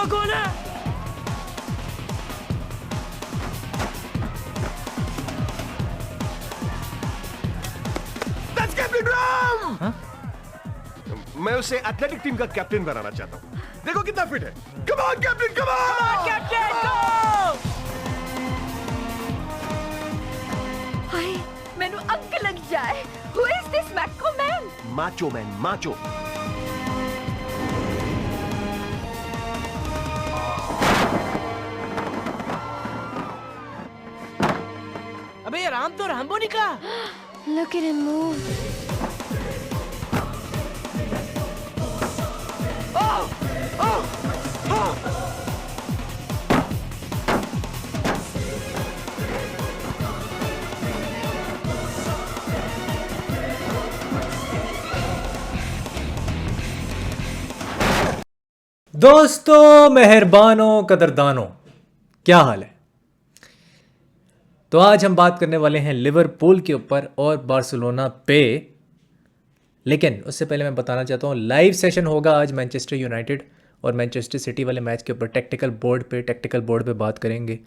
कौन है? That's Captain Ram! हाँ? मैं उसे एथलेटिक टीम का कैप्टन बनाना चाहता हूँ। देखो कितना फिट है। Come on, Captain, come on! Captain go! हाय मैनू अग लग जाए। Who is this Macco man? Macho man, macho. अबे ये राम तो रामबो निकला। Look at him move. दोस्तों, मेहरबानों, कदरदानों, क्या हाल है? तो आज हम बात करने वाले हैं लिवरपूल के ऊपर और बार्सिलोना पे। लेकिन उससे पहले मैं बताना चाहता हूँ लाइव सेशन होगा आज मैनचेस्टर यूनाइटेड और मैनचेस्टर सिटी वाले मैच के ऊपर। टेक्टिकल बोर्ड पे बात करेंगे,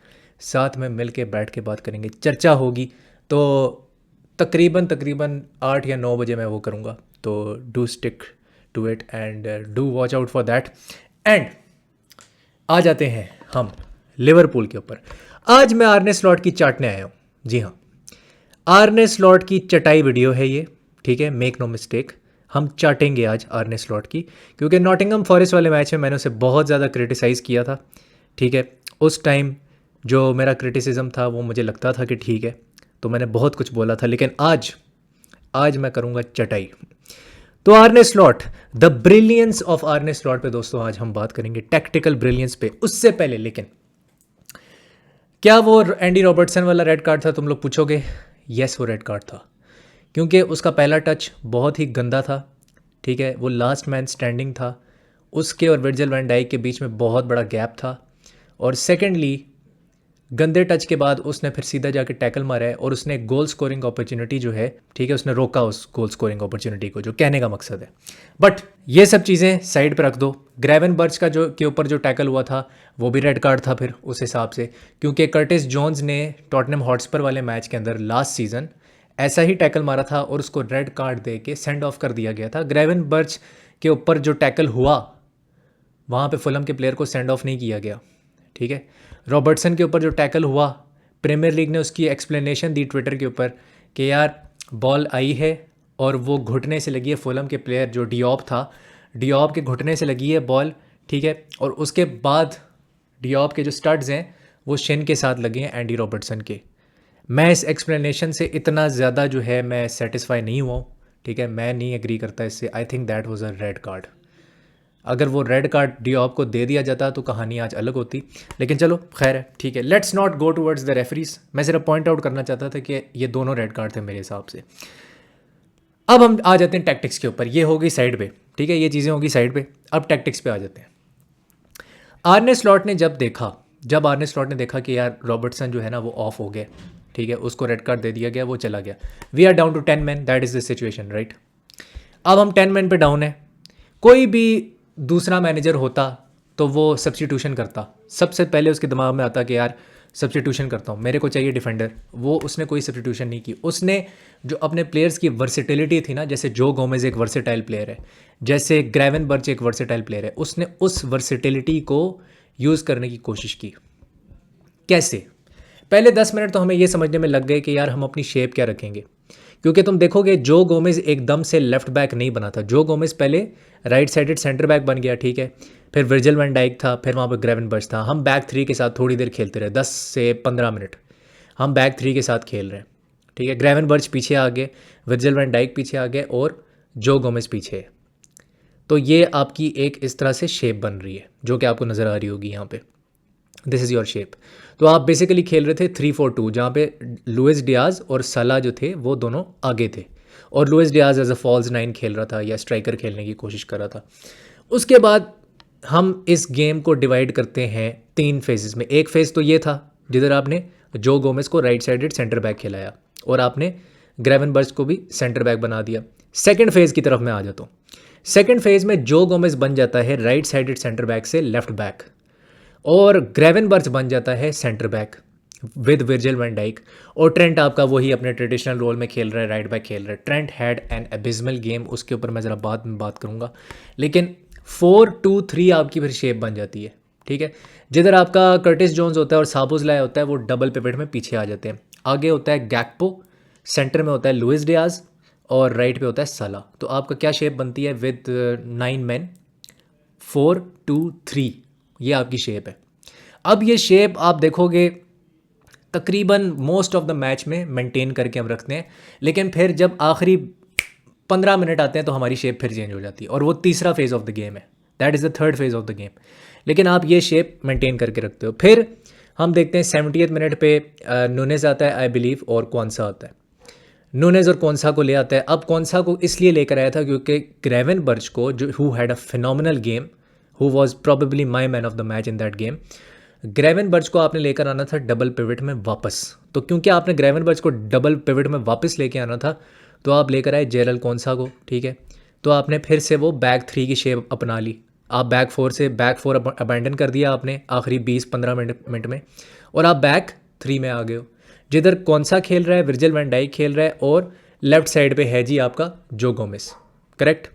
साथ में मिल के बैठ के बात करेंगे, चर्चा होगी। तो तकरीबन 8 या 9 बजे मैं वो करूँगा। तो do stick to it and do watch out for that. And आ जाते हैं हम लिवरपूल के ऊपर। आज मैं आर्ने स्लॉट की चाटने आया हूँ। जी हाँ, आर्ने स्लॉट की चटाई वीडियो है ये, ठीक है, मेक नो मिस्टेक। हम चाटेंगे आज आर्ने स्लॉट की, क्योंकि नॉटिंघम फॉरेस्ट वाले मैच में मैंने उसे बहुत ज़्यादा क्रिटिसाइज़ किया था, ठीक है। उस टाइम जो मेरा क्रिटिसिज्म था वो मुझे लगता था कि ठीक है, तो मैंने बहुत कुछ बोला था। लेकिन आज मैं करूँगा चटाई। तो आर्ने slot, the brilliance of आर्ने slot पे दोस्तों आज हम बात करेंगे, टैक्टिकल ब्रिलियंस पे। उससे पहले लेकिन क्या वो एंडी रॉबर्टसन वाला रेड कार्ड था, तुम लोग पूछोगे? यस, वो रेड कार्ड था, क्योंकि उसका पहला टच बहुत ही गंदा था, ठीक है। वो लास्ट मैन स्टैंडिंग था, उसके और विर्जिल वैन डाइक के बीच में बहुत बड़ा गैप था। और सेकेंडली गंदे टच के बाद उसने फिर सीधा जाके टैकल मारा है और उसने गोल स्कोरिंग अपॉर्चुनिटी जो है, ठीक है, उसने रोका उस गोल स्कोरिंग अपॉर्चुनिटी को, जो कहने का मकसद है। बट ये सब चीज़ें साइड पर रख दो। ग्रेवेनबर्च का जो के ऊपर जो टैकल हुआ था वो भी रेड कार्ड था फिर उस हिसाब से, क्योंकि कर्टिस जोन्स ने टॉटनहम हॉटस्पर वाले मैच के अंदर लास्ट सीज़न ऐसा ही टैकल मारा था और उसको रेड कार्ड दे के सेंड ऑफ कर दिया गया था। ग्रेवेनबर्च के ऊपर जो टैकल हुआ वहाँ पे फुलम के प्लेयर को सेंड ऑफ नहीं किया गया, ठीक है। रॉबर्टसन के ऊपर जो टैकल हुआ, प्रीमियर लीग ने उसकी एक्सप्लेनेशन दी ट्विटर के ऊपर कि यार बॉल आई है और वो घुटने से लगी है, फुलम के प्लेयर जो डियॉप था, डियॉप के घुटने से लगी है बॉल, ठीक है। और उसके बाद डियॉप के जो स्टड्स हैं वो शिन के साथ लगे हैं एंडी रॉबर्टसन के। मैं इस एक्सप्लेनेशन से इतना ज़्यादा जो है मैं सेटिस्फाई नहीं हुआ हूँ, ठीक है। मैं नहीं एग्री करता इससे। I think that was a red card. अगर वो रेड कार्ड डियॉप को दे दिया जाता तो कहानी आज अलग होती। लेकिन चलो खैर है, ठीक है। Let's not go towards the referees. मैं सिर्फ पॉइंट आउट करना चाहता था कि ये दोनों रेड कार्ड थे मेरे हिसाब से। अब हम आ जाते हैं टैक्टिक्स के ऊपर। ये होगी साइड पे, ठीक है, ये चीज़ें होगी साइड पे। अब टैक्टिक्स पे आ जाते हैं। आर्ने स्लॉट ने जब आर्ने स्लॉट ने देखा कि यार रॉबर्टसन जो है ना वो ऑफ हो गया, ठीक है, उसको रेड कार्ड दे दिया गया, वो चला गया। We are down to 10 man, that is the situation, right. अब हम 10 मैन पे डाउन है। कोई भी दूसरा मैनेजर होता तो वो सब्स्टिट्यूशन करता। सबसे पहले उसके दिमाग में आता कि यार सब्स्टिट्यूशन करता हूँ, मेरे को चाहिए डिफेंडर। वो उसने कोई सब्स्टिट्यूशन नहीं की। उसने जो अपने प्लेयर्स की वर्सेटिलिटी थी ना, जैसे जो गोमेज एक वर्सेटाइल प्लेयर है, जैसे ग्रेवेनबर्च एक वर्सेटाइल प्लेयर है, उसने उस वर्सेटिलिटी को यूज़ करने की कोशिश की। कैसे? पहले 10 मिनट तो हमें ये समझने में लग गए कि यार हम अपनी शेप क्या रखेंगे, क्योंकि तुम देखोगे जो गोमेज एकदम से लेफ्ट बैक नहीं बना था। जो गोमेज पहले राइट साइडेड सेंटर बैक बन गया, ठीक है। फिर विर्जिल वैन डाइक था, फिर वहाँ पर ग्रेवेनबर्च था। हम बैक 3 के साथ थोड़ी देर खेलते रहे, 10 से 15 मिनट हम बैक 3 के साथ खेल रहे हैं, ठीक है। ग्रेवेनबर्च पीछे आ गए, विर्जिल वैन डाइक पीछे आ गए और जो गोमेज पीछे है। तो ये आपकी एक इस तरह से शेप बन रही है जो कि आपको नज़र आ रही होगी यहाँ पे। This is your shape. तो आप बेसिकली खेल रहे थे 3-4-2, जहाँ पे लुइस डियाज और सला जो थे वो दोनों आगे थे और Luis Diaz as a false 9 खेल रहा था या स्ट्राइकर खेलने की कोशिश कर रहा था। उसके बाद हम इस गेम को डिवाइड करते हैं 3 फेजेस में। एक फेज़ तो ये था जिधर आपने जो गोमेज को राइट साइडेड सेंटर बैक खिलाया और आपने ग्रेवेनबर्च को भी सेंटर बैक बना दिया। सेकेंड फेज़ की तरफ मैं आ जाता हूँ। सेकेंड फेज़ में जो गोमेज बन जाता है राइट साइडेड सेंटर बैक से लेफ्ट बैक, और ग्रेवेनबर्च बन जाता है centre back with Virgil van Dijk, और ट्रेंट आपका वही अपने ट्रेडिशनल रोल में खेल रहा है, राइट बैक खेल रहा है। ट्रेंट हैड एन एबिजमल गेम, उसके ऊपर मैं ज़रा बाद में बात करूँगा। लेकिन 4-2-3 आपकी फिर शेप बन जाती है, ठीक है, जिधर आपका कर्टिस जोन्स होता है और साबुजलाई होता है वो डबल पिवट में पीछे आ जाते हैं। आगे होता है गैक्पो, सेंटर में होता है लुइस डियाज और राइट पे होता है साला। तो आपका क्या शेप बनती है विद 9 मैन, 4-2-3, ये आपकी शेप है। अब ये शेप आप देखोगे तकरीबन मोस्ट ऑफ द मैच में मेंटेन करके हम रखते हैं, लेकिन फिर जब आखिरी 15 मिनट आते हैं तो हमारी शेप फिर चेंज हो जाती है, और वो तीसरा फेज़ ऑफ द गेम है, that is the third phase of the game. लेकिन आप ये शेप मेंटेन करके रखते हो। फिर हम देखते हैं 70th मिनट पे नूनेज आता है आई बिलीव, और कौनसा आता है। नूनेज और कौनसा को ले आता है। अब कौनसा को इसलिए लेकर आया था क्योंकि ग्रेवेनबर्च को, जो who had a phenomenal game, who was probably my man of the match in that game, Gravenberch को आपने लेकर आना था डबल पिवट में वापस। तो क्योंकि आपने ग्रेवेनबर्च को डबल पिवट में वापस लेके आना था तो आप लेकर आए जेरल कौनसा को, ठीक है। तो आपने फिर से वो बैक 3 की शेप अपना ली। आप बैक 4 से बैक 4 अबैंडन कर दिया आपने आखिरी 20-15 मिनट में, और आप बैक 3 में आ गए हो, जिधर कौनसा खेल रहा है, विर्जिल वैन डाइक खेल रहा है, और लेफ्ट साइड पे है जी आपका जो गोमेस, करेक्ट।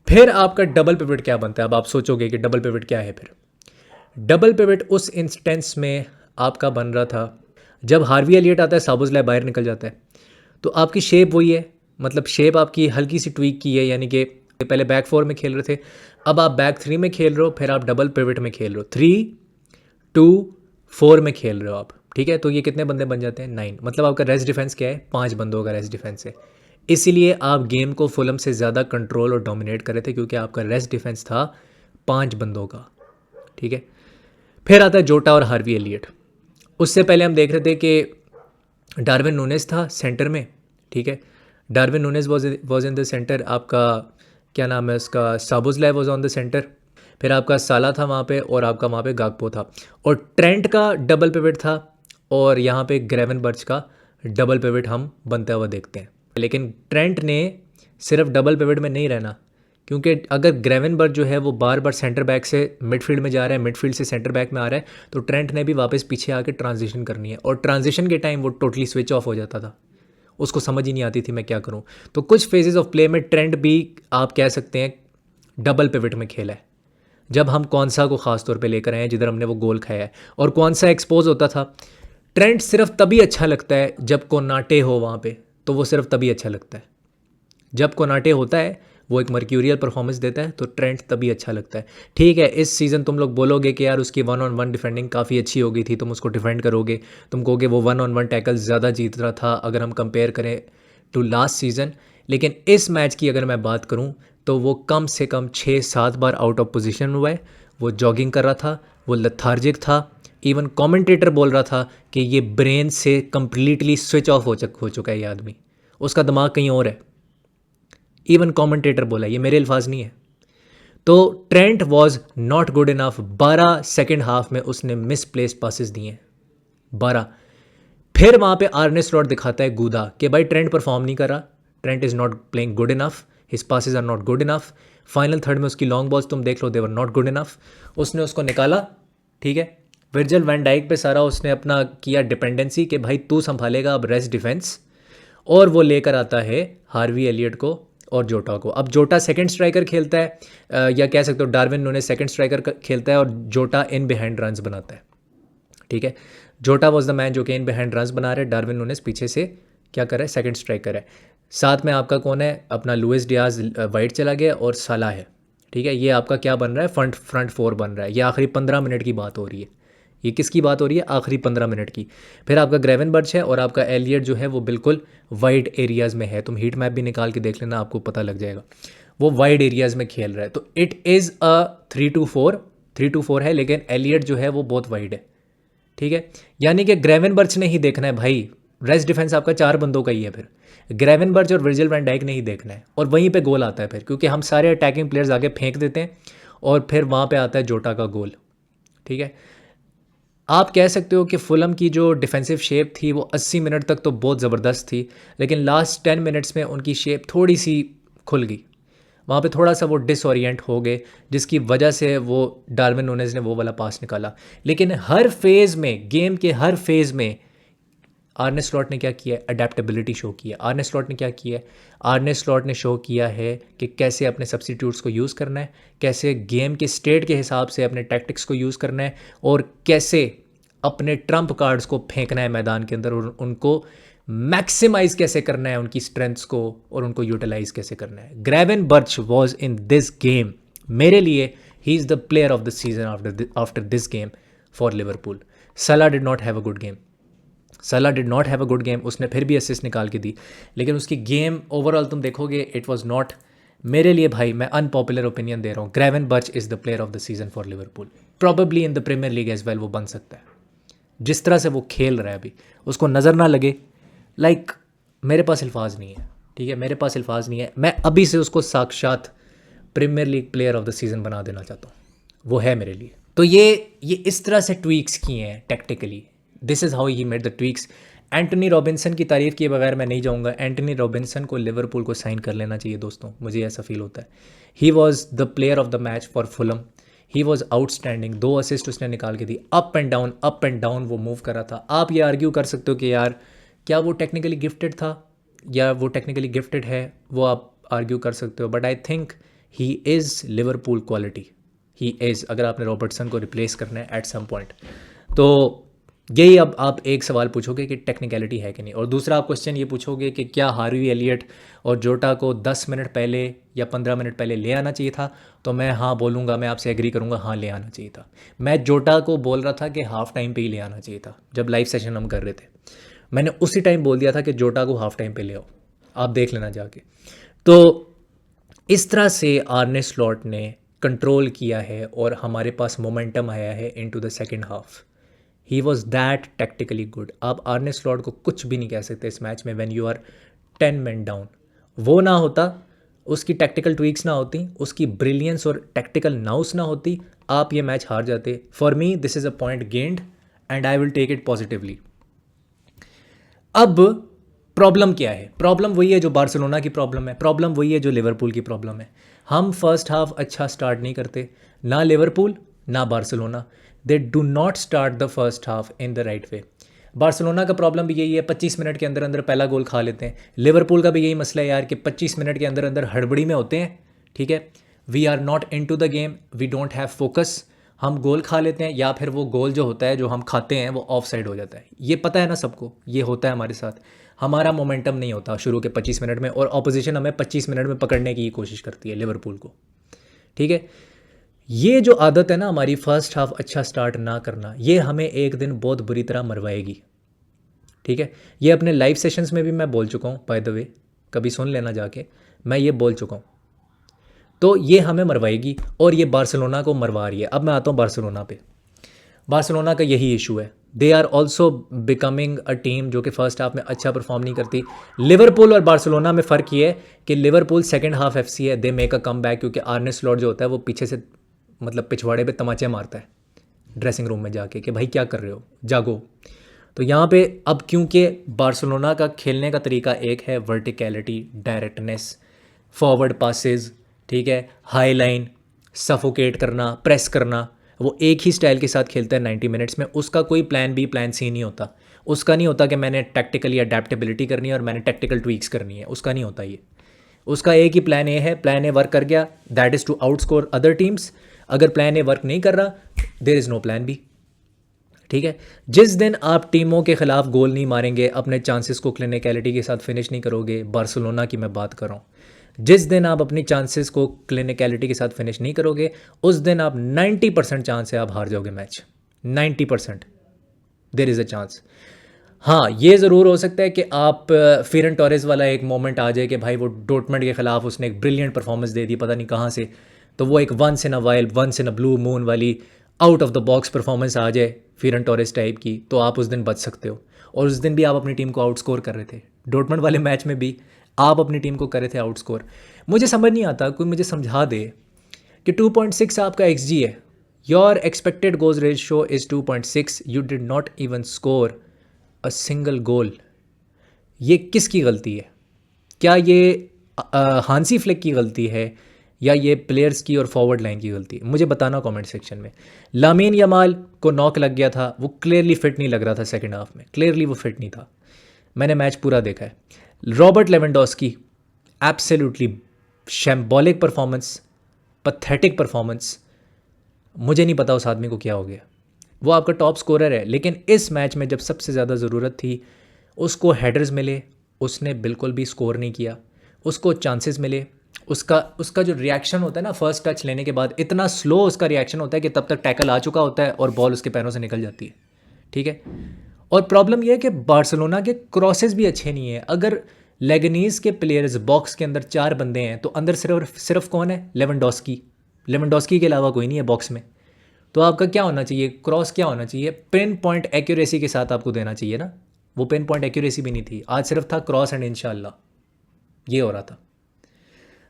फिर आपका डबल पिवट क्या बनता है। अब आप सोचोगे कि डबल पिवट क्या है। फिर डबल पिवट उस इंस्टेंस में आपका बन रहा था जब हार्वी एलियट आता है, साबुजलाई बाहर निकल जाता है, तो आपकी शेप वही है, मतलब शेप आपकी हल्की सी ट्वीक की है, यानी कि पहले बैक 4 में खेल रहे थे, अब आप बैक 3 में खेल रहे हो, फिर आप डबल पिवट में खेल रहे हो, 3-2-4 में खेल रहे हो आप, ठीक है। तो ये कितने बंदे बन जाते हैं, 9। मतलब आपका रेस्ट डिफेंस क्या है, 5 बंदों का रेस्ट डिफेंस है। इसीलिए आप गेम को फुलम से ज़्यादा कंट्रोल और डोमिनेट कर रहे थे, क्योंकि आपका रेस्ट डिफेंस था 5 बंदों का, ठीक है। फिर आता है जोटा और हार्वी एलियट। उससे पहले हम देख रहे थे कि डार्विन नूनेज था सेंटर में, ठीक है। Darwin Nunez was in the centre. आपका क्या नाम है उसका, साबुजलाई वॉज ऑन द सेंटर। फिर आपका साला था वहाँ पे, और आपका वहाँ पे गाकपो था, और ट्रेंट का डबल पिवट था, और यहाँ पे ग्रेवेनबर्च का डबल पिवट हम बनता हुआ देखते हैं। लेकिन ट्रेंट ने सिर्फ डबल पिवट में नहीं रहना, क्योंकि अगर ग्रेवेनबर्च जो है वो बार बार सेंटर बैक से मिडफील्ड में जा रहा है, मिडफील्ड से सेंटर बैक में आ रहा है, तो ट्रेंट ने भी वापस पीछे आके ट्रांजिशन करनी है, और ट्रांजिशन के टाइम वो टोटली स्विच ऑफ हो जाता था, उसको समझ ही नहीं आती थी मैं क्या करूं। तो कुछ फेजेस ऑफ प्ले में ट्रेंट भी आप कह सकते हैं डबल पिवट में खेला है, जब हम कौनसा को ख़ास तौर पे लेकर आए हैं जिधर हमने वो गोल खाया है। और कौनसा एक्सपोज होता था। ट्रेंट सिर्फ तभी अच्छा लगता है जब कोनाटे हो वहाँ पे, तो वो सिर्फ तभी अच्छा लगता है जब कोनाटे होता है, वो एक मर्क्यूरियल परफॉर्मेंस देता है, तो ट्रेंट तभी अच्छा लगता है। ठीक है, इस सीज़न तुम लोग बोलोगे कि यार उसकी 1-on-1 डिफेंडिंग काफ़ी अच्छी हो गई थी, तुम उसको डिफेंड करोगे, तुम कहोगे वो 1-on-1 टैकल ज़्यादा जीत रहा था अगर हम कंपेयर करें टू लास्ट सीज़न। लेकिन इस मैच की अगर मैं बात करूं तो वो कम से कम 6-7 बार आउट ऑफ पोजीशन हुआ है, वो जॉगिंग कर रहा था, वो लथार्जिक था। इवन कमेंटेटर बोल रहा था कि ये ब्रेन से कंप्लीटली स्विच ऑफ हो चुका है ये आदमी, उसका दिमाग कहीं और है। इवन कमेंटेटर बोला, ये मेरे अल्फाज नहीं है। तो Trent was not good enough. 12 second half में उसने मिस प्लेस पासिस दिए, 12। फिर वहाँ पे आर्ने स्लॉट दिखाता है गूदा कि भाई ट्रेंट परफॉर्म नहीं कर रहा, Trent is not playing good enough, his passes are not good enough. Final third में उसकी लॉन्ग बॉल्स तुम देख लो, they were not good enough. उसने उसको निकाला, ठीक है। विर्जिल वैन डाइक पे सारा उसने अपना किया डिपेंडेंसी कि भाई तू संभालेगा अब रेस्ट डिफेंस, और वो लेकर आता है हार्वी एलियट को और जोटा को। अब जोटा सेकंड स्ट्राइकर खेलता है, या कह सकते हो डार्विन नूनेज सेकंड स्ट्राइकर खेलता है, और जोटा इन बिहाइंड रन्स बनाता है, ठीक है। जोटा वॉज द मैन जो कि इन बिहाइंड रन्स बना रहे, डार्विन नूनेज पीछे से क्या कर रहा है, सेकंड स्ट्राइकर है। साथ में आपका कौन है, अपना लुइस डियाज वाइट चला गया, और साला है, ठीक है। ये आपका क्या बन रहा है, फ्रंट फोर बन रहा है। ये आखिरी 15 मिनट की बात हो रही है। ये किसकी बात हो रही है, आखिरी 15 मिनट की। फिर आपका ग्रेवेनबर्च है, और आपका एलियट जो है वो बिल्कुल वाइड एरियाज़ में है। तुम हीट मैप भी निकाल के देख लेना, आपको पता लग जाएगा। वो वाइड एरियाज़ में खेल रहा है। तो इट इज़ अ 3-2-4 है, लेकिन एलियट जो है वो बहुत वाइड है, ठीक है। यानी कि ग्रेवेनबर्च ने ही देखना है भाई, रेस्ट डिफेंस आपका 4 बंदों का ही है। फिर ग्रेवेनबर्च और विर्जिल वैन डाइक ने ही देखना है, और वहीं पे गोल आता है फिर, क्योंकि हम सारे अटैकिंग प्लेयर्स आगे फेंक देते हैं, और फिर वहाँ पे आता है जोटा का गोल, ठीक है। आप कह सकते हो कि फुलम की जो डिफेंसिव शेप थी वो 80 मिनट तक तो बहुत ज़बरदस्त थी, लेकिन लास्ट 10 मिनट्स में उनकी शेप थोड़ी सी खुल गई। वहाँ पे थोड़ा सा वो डिसओरिएंट हो गए, जिसकी वजह से वो डार्विन नूनेज़ ने वो वाला पास निकाला। लेकिन हर फेज़ में, गेम के हर फेज़ में आर्ने स्लॉट ने क्या किया है? अडेप्टेबिलिटी शो किया। आर्ने स्लॉट ने क्या किया है? आर्ने स्लॉट ने शो किया है कि कैसे अपने सब्स्टिट्यूट्स को यूज़ करना है, कैसे गेम के स्टेट के हिसाब से अपने टैक्टिक्स को यूज़ करना है, और कैसे अपने ट्रम्प कार्ड्स को फेंकना है मैदान के अंदर, और उनको मैक्सिमाइज कैसे करना है, उनकी स्ट्रेंथ्स को, और उनको यूटिलाइज कैसे करना है। Gravenberch was in this game, मेरे लिए he is the player of the season after this game for Liverpool. Salah did not have a good game, Salah did not have a good game. उसने फिर भी assist निकाल के दी, लेकिन उसकी game overall तुम देखोगे इट वॉज नॉट, मेरे लिए भाई, मैं अनपॉपुलर ओपिनियन दे रहा हूँ, Gravenberch is the player of the season for Liverpool. Probably in the Premier League as well वो बन सकता है। जिस तरह से वो खेल रहा है अभी, उसको नज़र ना लगे, लाइक मेरे पास अल्फाज नहीं है, ठीक है, मेरे पास अल्फाज नहीं है। मैं अभी से उसको साक्षात Premier League player of the season बना देना चाहता हूँ, वो है मेरे लिए। तो ये इस तरह से ट्वीक्स किए हैं tactically, this is how he made the tweaks. Antony Robinson की तारीफ़ किए बगैर मैं नहीं जाऊँगा। एंटनी रॉबिन्सन को लिवरपूल को साइन कर लेना चाहिए दोस्तों, मुझे ऐसा फील होता है। He was the player of the match for Fulham, he was outstanding. 2 assist उसने निकाल के दी, अप एंड डाउन वो मूव कर रहा था। आप ये आर्ग्यू कर सकते हो कि यार क्या वो टेक्निकली गिफ्टेड था या वो टेक्निकली गिफ्टेड है, वो आप आर्ग्यू कर सकते हो, but I think he is Liverpool quality, he is. अगर आपने रॉबर्टसन को रिप्लेस करना है एट सम पॉइंट, तो यही अब आप एक सवाल पूछोगे कि टेक्निकलिटी है कि नहीं, और दूसरा आप क्वेश्चन ये पूछोगे कि क्या हार्वी एलियट और जोटा को 10 मिनट पहले या 15 मिनट पहले ले आना चाहिए था, तो मैं हाँ बोलूँगा, मैं आपसे एग्री करूँगा, हाँ ले आना चाहिए था। मैं जोटा को बोल रहा था कि हाफ टाइम पे ही ले आना चाहिए था, जब लाइव सेशन हम कर रहे थे मैंने उसी टाइम बोल दिया था कि जोटा को हाफ टाइम पे ले आओ, आप देख लेना जाके। तो इस तरह से आर्ने स्लॉट ने कंट्रोल किया है और हमारे पास मोमेंटम आया है into the second half. He was that tactically good. आप आर्ने स्लॉट को कुछ भी नहीं कह सकते इस मैच में व्हेन यू आर 10 men डाउन। वो ना होता, उसकी टैक्टिकल ट्वीक्स ना होती, उसकी ब्रिलियंस और टैक्टिकल नाउस ना होती, आप ये मैच हार जाते। For me this is a point gained and I will take it positively. अब प्रॉब्लम क्या है? प्रॉब्लम वही है जो बार्सिलोना की प्रॉब्लम है, प्रॉब्लम वही है जो लिवरपूल की प्रॉब्लम है। हम फर्स्ट हाफ अच्छा स्टार्ट नहीं करते, ना लिवरपूल ना Barcelona, they do not start the first half in the right way. Barcelona का प्रॉब्लम भी यही है, 25 मिनट के अंदर अंदर पहला गोल खा लेते हैं। लिवरपूल का भी यही मसला है यार कि 25 मिनट के अंदर अंदर हड़बड़ी में होते हैं, ठीक है। We are not into the game, we don't have focus. हम गोल खा लेते हैं, या फिर वो गोल जो होता है जो हम खाते हैं वो ऑफ साइड हो जाता है। ये पता है ना सबको, ये होता है हमारे साथ। हमारा मोमेंटम नहीं होता शुरू के 25 मिनट में, और ऑपोजिशन हमें 25 मिनट में पकड़ने की कोशिश करती है लिवरपूल को, ठीक है। ये जो आदत है ना हमारी, फर्स्ट हाफ अच्छा स्टार्ट ना करना, ये हमें एक दिन बहुत बुरी तरह मरवाएगी, ठीक है। ये अपने लाइव सेशंस में भी मैं बोल चुका हूँ, बाय द वे, कभी सुन लेना जाके, मैं ये बोल चुका हूँ। तो ये हमें मरवाएगी और ये बार्सिलोना को मरवा रही है। अब मैं आता हूँ बार्सिलोना पे। बार्सिलोना का यही इशू है, they are also becoming a team जो कि फर्स्ट हाफ में अच्छा परफॉर्म नहीं करती। लिवरपूल और बार्सिलोना में फ़र्क ये है कि लिवरपूल सेकंड हाफ FC है, they make a come back, क्योंकि आर्ने स्लॉट जो होता है वो पीछे से मतलब पिछवाड़े पे तमाचे मारता है ड्रेसिंग रूम में जाके कि भाई क्या कर रहे हो, जागो। तो यहाँ पे अब क्योंकि बार्सिलोना का खेलने का तरीका एक है, वर्टिकलिटी, डायरेक्टनेस, फॉरवर्ड पासेस, ठीक है, हाई लाइन, सफोकेट करना, प्रेस करना, वो एक ही स्टाइल के साथ खेलता है 90 मिनट्स में। उसका कोई प्लान बी प्लान सी नहीं होता। उसका नहीं होता कि मैंने टैक्टिकली अडेप्टेबिलिटी करनी है और मैंने टैक्टिकल ट्वीक्स करनी है, उसका नहीं होता ये। उसका एक ही प्लान ए है, प्लान ए वर्क कर गया, that is to outscore other teams. अगर प्लान ए वर्क नहीं कर रहा, there is no plan B, ठीक है। जिस दिन आप टीमों के खिलाफ गोल नहीं मारेंगे, अपने चांसेस को क्लिनिकलिटी के साथ फिनिश नहीं करोगे, बार्सिलोना की मैं बात कर रहा हूँ, जिस दिन आप अपनी चांसेस को क्लिनिकलिटी के साथ फिनिश नहीं करोगे, उस दिन आप 90% चांस है आप हार जाओगे match. 90% there is a chance. हाँ, ये ज़रूर हो सकता है कि आप फेरन टोरेस वाला एक मोमेंट आ जाए कि भाई वो डॉर्टमंड के ख़िलाफ़ उसने एक ब्रिलियंट परफॉर्मेंस दे दी पता नहीं कहाँ से, तो वो एक once in a while, once in a blue moon वाली out of the box performance आ जाए फेरन टोरेस टाइप की, तो आप उस दिन बच सकते हो। और उस दिन भी आप अपनी टीम को आउटस्कोर कर रहे थे, डॉर्टमंड वाले मैच में भी आप अपनी टीम को कर रहे थे आउटस्कोर। मुझे समझ नहीं आता, कोई मुझे समझा दे कि 2.6 आपका XG है, your expected goals ratio is 2.6, you did not even score a single गोल। ये किसकी गलती है? क्या ये हांसी फ्लिक की गलती है या ये प्लेयर्स की और फॉरवर्ड लाइन की गलती? मुझे बताना कमेंट सेक्शन में। लामीन यमाल को नॉक लग गया था, वो क्लियरली फिट नहीं लग रहा था सेकंड हाफ में, क्लियरली वो फिट नहीं था। मैंने मैच पूरा देखा है। Robert Lewandowski absolutely shambolic performance, pathetic performance. मुझे नहीं पता उस आदमी को क्या हो गया। वो आपका टॉप स्कोरर है, लेकिन इस मैच में जब सबसे ज़्यादा ज़रूरत थी उसको हेडर्स मिले, उसने बिल्कुल भी स्कोर नहीं किया। उसको चांसेस मिले, उसका जो रिएक्शन होता है ना फर्स्ट टच लेने के बाद, इतना स्लो उसका रिएक्शन होता है कि तब तक टैकल आ चुका होता है और बॉल उसके पैरों से निकल जाती है। ठीक है, और प्रॉब्लम यह है कि बार्सिलोना के क्रॉसेस भी अच्छे नहीं है। अगर लेगनीज के प्लेयर्स बॉक्स के अंदर 4 बंदे हैं तो अंदर सिर्फ कौन है? लेवेंडोस्की के अलावा कोई नहीं है बॉक्स में। तो आपका क्या होना चाहिए? क्रॉस क्या होना चाहिए? पिन पॉइंट एक्यूरेसी के साथ आपको देना चाहिए ना। वो पिन पॉइंट एक्यूरेसी भी नहीं थी, आज सिर्फ था क्रॉस एंड इंशाल्लाह, ये हो रहा था।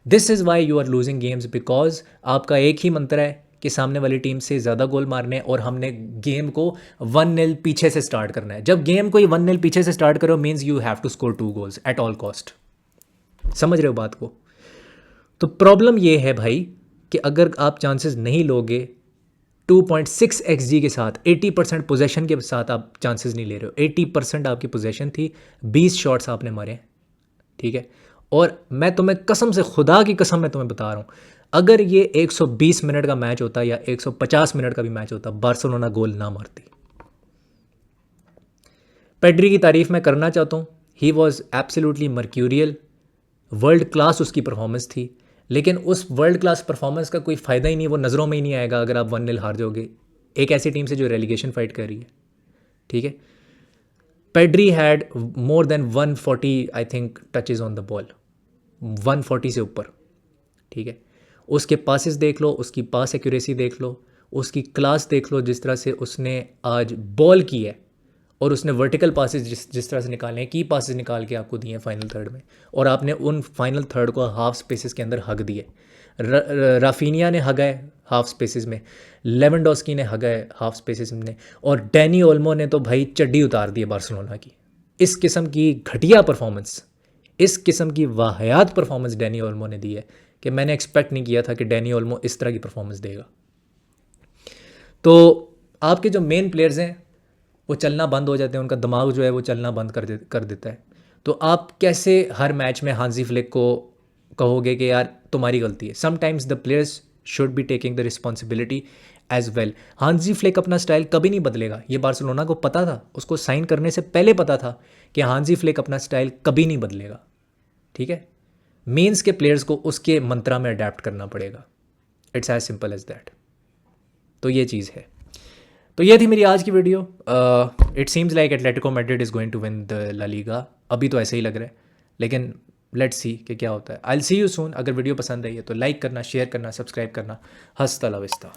This is why you are losing games, because आपका एक ही मंत्र है कि सामने वाली टीम से ज़्यादा गोल मारने और हमने गेम को 1-0 पीछे से स्टार्ट करना है। जब गेम को 1-0 पीछे से स्टार्ट करो means you have to score 2 goals at all cost. समझ रहे हो बात को? तो प्रॉब्लम ये है भाई कि अगर आप चांसेस नहीं लोगे 2.6 XG के साथ, 80% पोजेशन के साथ आप चांसेस नहीं ले रहे हो। 80% आपकी पोजेशन थी, 20 शॉट्स आपने मारे, ठीक है। और मैं तुम्हें कसम से, खुदा की कसम मैं तुम्हें बता रहा हूँ, अगर ये 120 मिनट का मैच होता या 150 मिनट का भी मैच होता, बार्सिलोना गोल ना मारती। पेड्री की तारीफ मैं करना चाहता हूँ, he was absolutely mercurial, world class उसकी परफॉर्मेंस थी। लेकिन उस वर्ल्ड क्लास परफॉर्मेंस का कोई फ़ायदा ही नहीं, वो नज़रों में ही नहीं आएगा अगर आप 1-0 हार जाओगे एक ऐसी टीम से जो रेलीगेशन फाइट कर रही है, ठीक है। Pedri had more than 140 I think touches on the ball, 140 से ऊपर, ठीक है। उसके पासेस देख लो, उसकी पास एक्यूरेसी देख लो, उसकी क्लास देख लो, जिस तरह से उसने आज बॉल की है, और उसने वर्टिकल पासेस जिस तरह से निकाले हैं, की पासेस निकाल के आपको दिए हैं फाइनल थर्ड में, और आपने उन फाइनल थर्ड को हाफ स्पेसेस के अंदर हग दिए। राफिनिया ने हगा है हाफ स्पेसेस में, लेवेंडोस्की ने हगा है हाफ स्पेसेस में, और डैनी ओल्मो ने तो भाई चड्डी उतार दी है बार्सिलोना की। इस किस्म की घटिया परफॉर्मेंस, इस किस्म की वाहियात परफॉर्मेंस डैनी ओल्मो ने दी है कि मैंने एक्सपेक्ट नहीं किया था कि डैनी ओल्मो इस तरह की परफॉर्मेंस देगा। तो आपके जो मेन प्लेयर्स हैं वो चलना बंद हो जाते हैं, उनका दिमाग जो है वो चलना बंद कर देता है। तो आप कैसे हर मैच में हांजी फ्लिक को कहोगे कि यार तुम्हारी गलती है? Sometimes the players should be taking the responsibility as well. हांजी फ्लिक अपना स्टाइल कभी नहीं बदलेगा, ये बार्सिलोना को पता था, उसको साइन करने से पहले पता था कि हांजी फ्लिक अपना स्टाइल कभी नहीं बदलेगा, ठीक है। मेंस के प्लेयर्स को उसके मंत्रा में अडेप्ट करना पड़ेगा, it's as simple as that. तो ये चीज़ है। तो ये थी मेरी आज की video. It seems like Atletico Madrid is going to win the La Liga, अभी तो ऐसे ही लग रहा है, लेकिन लेट्स सी कि क्या होता है। I will see you soon. अगर वीडियो पसंद आई है तो लाइक करना, शेयर करना, सब्सक्राइब करना। हस्ता ला विस्ता।